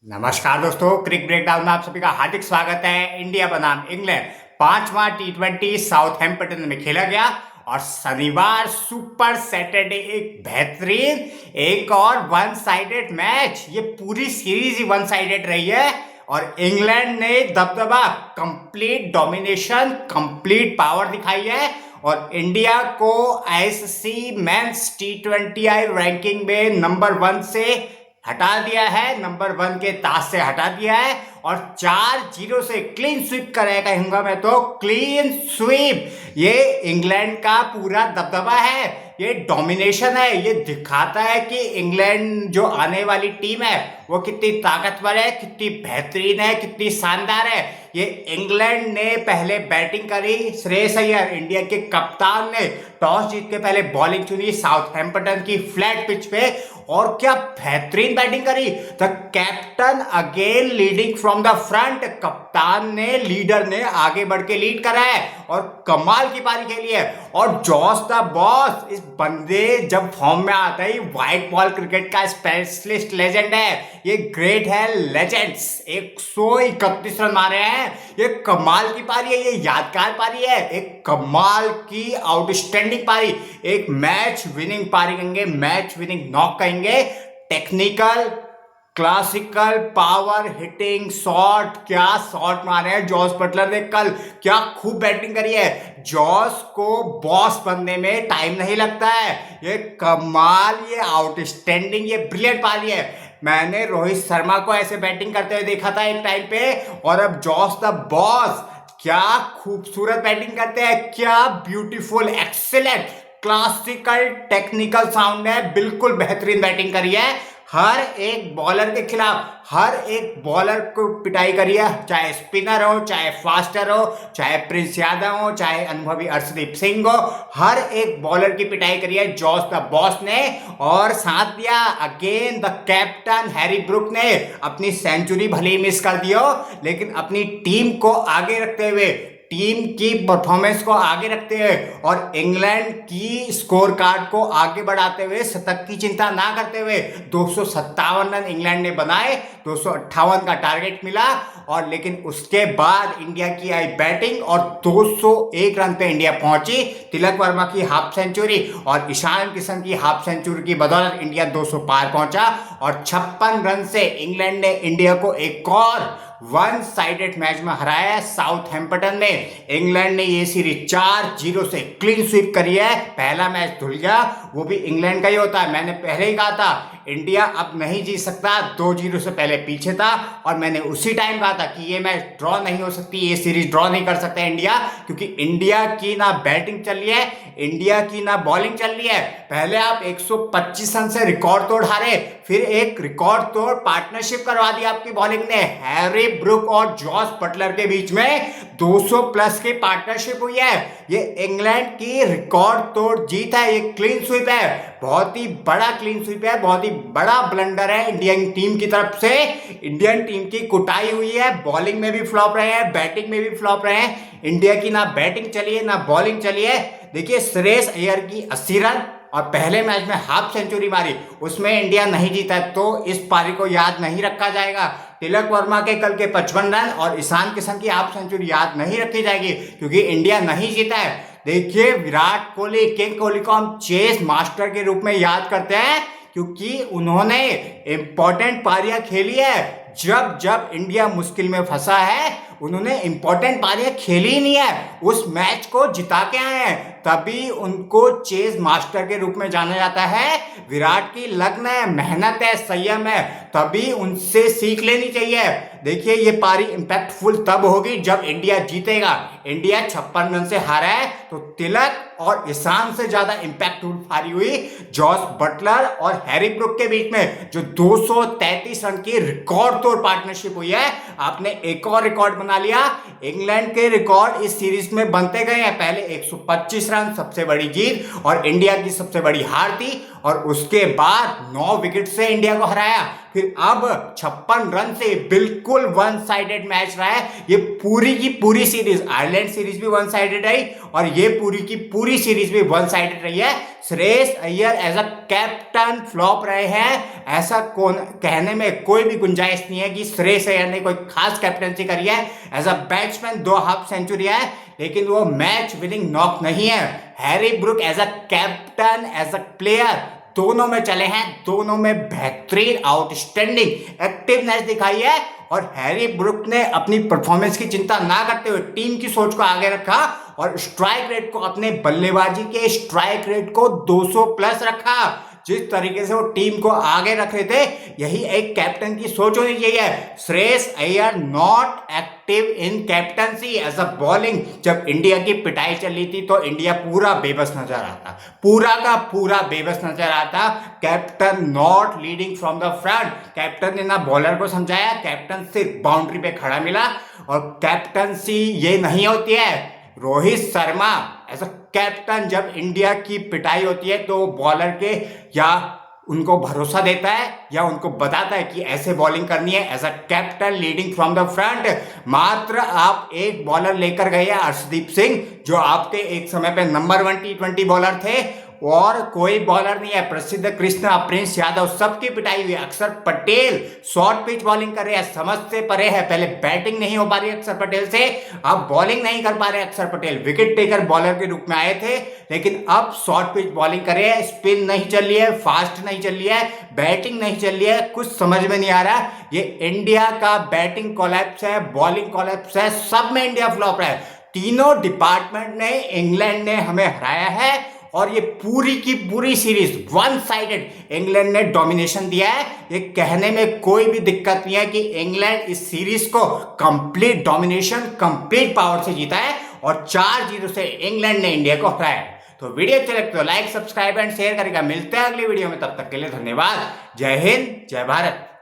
नमस्कार दोस्तों, क्रिक ब्रेकडाउन में आप सभी का हार्दिक स्वागत है। इंडिया बनाम इंग्लैंड पांचवा टी20 साउथहैम्पटन में खेला गया और शनिवार सुपर सैटरडे एक बेहतरीन एक और वन साइडेड मैच। ये पूरी सीरीज ही वन साइडेड रही है और इंग्लैंड ने दबदबा, कंप्लीट डोमिनेशन, कंप्लीट पावर दिखाई है और इंडिया को आईसीसी मेंस टी20 रैंकिंग में नंबर 1 से हटा दिया है, नंबर 1 के ताज से हटा दिया है और 4-0 से क्लीन स्वीप करेगा। कहूंगा मैं तो क्लीन स्वीप। ये इंग्लैंड का पूरा दबदबा है, ये डोमिनेशन है। ये दिखाता है कि इंग्लैंड जो आने वाली टीम है वो कितनी ताकतवर है, कितनी बेहतरीन है, कितनी शानदार है। ये इंग्लैंड ने पहले बैटिंग करी, श्रेयस अय्यर इंडिया के कप्तान ने टॉस जीत के पहले बॉलिंग चुनी साउथहैम्पटन की फ्लैट पिच पे और क्या बेहतरीन बैटिंग करी। The captain again leading from the front. कप्तान ने, लीडर ने आगे बढ़ के लीड करा है और कमाल की पारी खेली है। और जॉस द बॉस, इस बंदे जब फॉर्म में आता है, व्हाइट बॉल क्रिकेट का स्पेशलिस्ट लेजेंड है, ये ग्रेट है, लेजेंड्स। 131 रन मारे हैं। ये कमाल की पारी है, ये यादगार पारी है, एक कमाल की आउटस्टैंडिंग पारी, एक मैच विनिंग पारी कहेंगे, मैच विनिंग नॉक कहेंगे। Technical, classical, power hitting shot, क्या शॉट मारे हैं जॉस बटलर ने कल, क्या खूब बैटिंग करी है। जॉस को बॉस बनने में टाइम नहीं लगता है। ये कमाल, ये आउटस्टैंडिंग, ये ब्रिलियंट पारी है। मैंने रोहित शर्मा को ऐसे बैटिंग करते हुए देखा था एक टाइम पे और अब जॉस द बॉस क्या खूबसूरत बैटिंग करते हैं, क्या beautiful, excellent, classical, technical sound है, बिल्कुल बेहतरीन बैटिंग करी है। हर एक बॉलर के खिलाफ, हर एक बॉलर को पिटाई करी है, चाहे स्पिनर हो, चाहे फास्टर हो, चाहे प्रिंस यादव हो, चाहे अनुभवी अर्शदीप सिंह हो, हर एक बॉलर की पिटाई करी है जॉस द बॉस ने। और साथ दिया again the captain Harry Brook ने। अपनी सेंचुरी भले ही मिस कर दियो, लेकिन अपनी टीम को आगे रखते हुए, टीम की परफॉर्मेंस को आगे रखते हुए और इंग्लैंड की स्कोर कार्ड को आगे बढ़ाते हुए, शतक की चिंता ना करते हुए 257 रन इंग्लैंड ने बनाए, 258 का टारगेट मिला। और लेकिन उसके बाद इंडिया की आई बैटिंग और 201 रन पे इंडिया पहुंची। तिलक वर्मा की हाफ सेंचुरी और ईशान किशन की हाफ सेंचुरी की बदौलत इंडिया 200 पार पहुंचा और 56 रन से इंग्लैंड ने इंडिया को एक और वन साइडेड मैच में हराया है साउथहैम्पटन में। इंग्लैंड ने ये सीरीज 4-0 से क्लीन स्वीप करी है। पहला मैच धुल गया, वो भी इंग्लैंड का ही होता है। मैंने पहले ही कहा था इंडिया अब नहीं जीत सकता, 2-0 से पहले पीछे था और मैंने उसी टाइम कहा था कि ये मैच ड्रॉ नहीं हो सकती, ये सीरीज ड्रॉ नहीं कर सकता इंडिया, क्योंकि इंडिया की ना बैटिंग चल रही है, इंडिया की ना बॉलिंग चल रही है। पहले आप 125 रन से रिकॉर्ड तोड़ हारे, फिर एक रिकॉर्ड तोड़ पार्टनरशिप करवा दी आपकी बॉलिंग ने। हैरी ब्रूक और जॉस बटलर के बीच में 200 प्लस की पार्टनरशिप हुई है। ये इंग्लैंड की रिकॉर्ड तोड़ जीत है, ये क्लीन स्वीप है, बहुत ही बड़ा क्लीन स्वीप है, बहुत ही बड़ा ब्लंडर है इंडियन टीम की तरफ से। इंडियन टीम की कुटाई हुई है, बॉलिंग में भी फ्लॉप रहे हैं, बैटिंग में भी फ्लॉप रहे हैं। इंडिया की ना बैटिंग चली है ना बॉलिंग चली है। देखिए श्रेयस अय्यर की 80 रन और पहले मैच में हाफ सेंचुरी मारी, उसमें इंडिया नहीं जीता, तो इस पारी को याद नहीं रखा जाएगा। तिलक वर्मा के कल के 55 रन और ईशान किशन की हाफ सेंचुरी याद नहीं रखी जाएगी, क्योंकि इंडिया नहीं जीता है। देखिए विराट कोहली, किंग कोहली को हम चेस मास्टर के रूप में याद करते हैं, क्योंकि उन्होंने इंपॉर्टेंट पारियां खेली है। जब जब इंडिया मुश्किल में फंसा है, उन्होंने इंपॉर्टेंट पारियां खेली ही नहीं है, उस मैच को जिता के आए हैं, तभी उनको चेस मास्टर के रूप में जाना जाता है। विराट की लगन है, मेहनत है, संयम है, तभी उनसे सीख लेनी चाहिए। देखिए ये पारी इंपैक्टफुल तब होगी जब इंडिया जीतेगा। इंडिया 56 रन से हारा है, तो तिलक और ईशान से ज्यादा इंपैक्टफुल पारी हुई जॉस बटलर और हैरी ब्रूक के बीच में, जो 233 रन की रिकॉर्ड तोड़ पार्टनरशिप हुई है। आपने एक और रिकॉर्ड बना लिया। इंग्लैंड के रिकॉर्ड इस सीरीज में बनते गए हैं। पहले 125 रन सबसे बड़ी जीत और इंडिया की सबसे बड़ी हार थी, और उसके बाद 9 विकेट से इंडिया को हराया। फिर अब 56 रन से बिल्कुल वन साइडेड मैच रहा है। ये पूरी की पूरी सीरीज, आयरलैंड सीरीज भी वन साइडेड रही और ये पूरी की पूरी सीरीज भी वन साइडेड रही है। Shreyas Iyer as a captain flop रहे हैं, ऐसा कौन कहने में कोई भी गुंजाइश नहीं है कि श्रेयस अय्यर ने कोई खास कैप्टनसी करी है। As a batsman 2 half century है, लेकिन वो मैच विनिंग नॉक नहीं है। Harry Brook as a captain, as a player दोनों में चले हैं, दोनों में बेहतरीन आउटस्टैंडिंग एक्टिवनेस दिखाई है और हैरी ब्रूक ने अपनी परफॉर्मेंस की चिंता ना करते हुए टीम की सोच को आगे रखा और स्ट्राइक रेट को, अपने बल्लेबाजी के स्ट्राइक रेट को 200 प्लस रखा। जिस तरीके से वो टीम को आगे रख रहे थे, यही एक कैप्टन की सोच होनी चाहिए। Shreyas Iyer not active in captaincy as a bowling. जब इंडिया की पिटाई चल रही थी तो इंडिया पूरा बेबस नजर आता, पूरा का पूरा बेबस नजर आता। Captain not leading from the front. Captain ने ना बॉलर को समझाया, कैप्टन सिर्फ बाउंड्री पे खड़ा मिला। और कैप्टनसी ये नहीं होती है। Rohit Sharma as a captain जब इंडिया की पिटाई होती है तो बॉलर के या उनको भरोसा देता है या उनको बताता है कि ऐसे बॉलिंग करनी है as a captain leading from the front. मात्र आप एक बॉलर लेकर गए अर्शदीप सिंह, जो आपके एक समय पे नंबर 1 T20 बॉलर थे, और कोई बॉलर नहीं है। प्रसिद्ध कृष्णा, प्रिंस यादव, सबकी पिटाई हुई। अक्षर पटेल शॉर्ट पिच बॉलिंग कर रहे हैं, समझ से परे है। पहले बैटिंग नहीं हो पा रही अक्षर पटेल से, अब बॉलिंग नहीं कर पा रहे अक्षर पटेल। विकेट टेकर बॉलर के रूप में आए थे, लेकिन अब शॉर्ट पिच बॉलिंग कर रहे हैं। स्पिन नहीं चल रही है, फास्ट नहीं चल रही है, बैटिंग नहीं चल रही है, कुछ समझ में नहीं आ रहा। ये इंडिया का बैटिंग कोलैप्स है, बॉलिंग कोलैप्स है, सब में इंडिया फ्लॉप है। तीनों डिपार्टमेंट ने, इंग्लैंड ने हमें हराया है और ये पूरी की पूरी सीरीज वन साइडेड इंग्लैंड ने डोमिनेशन दिया है। ये कहने में कोई भी दिक्कत नहीं है कि इंग्लैंड इस सीरीज को कंप्लीट डोमिनेशन, कंप्लीट पावर से जीता है और 4-0 से इंग्लैंड ने इंडिया को हराया है। तो वीडियो अच्छे लगते हो लाइक, सब्सक्राइब एंड शेयर करेगा। मिलते हैं अगली वीडियो में, तब तक के लिए धन्यवाद। जय हिंद, जय भारत।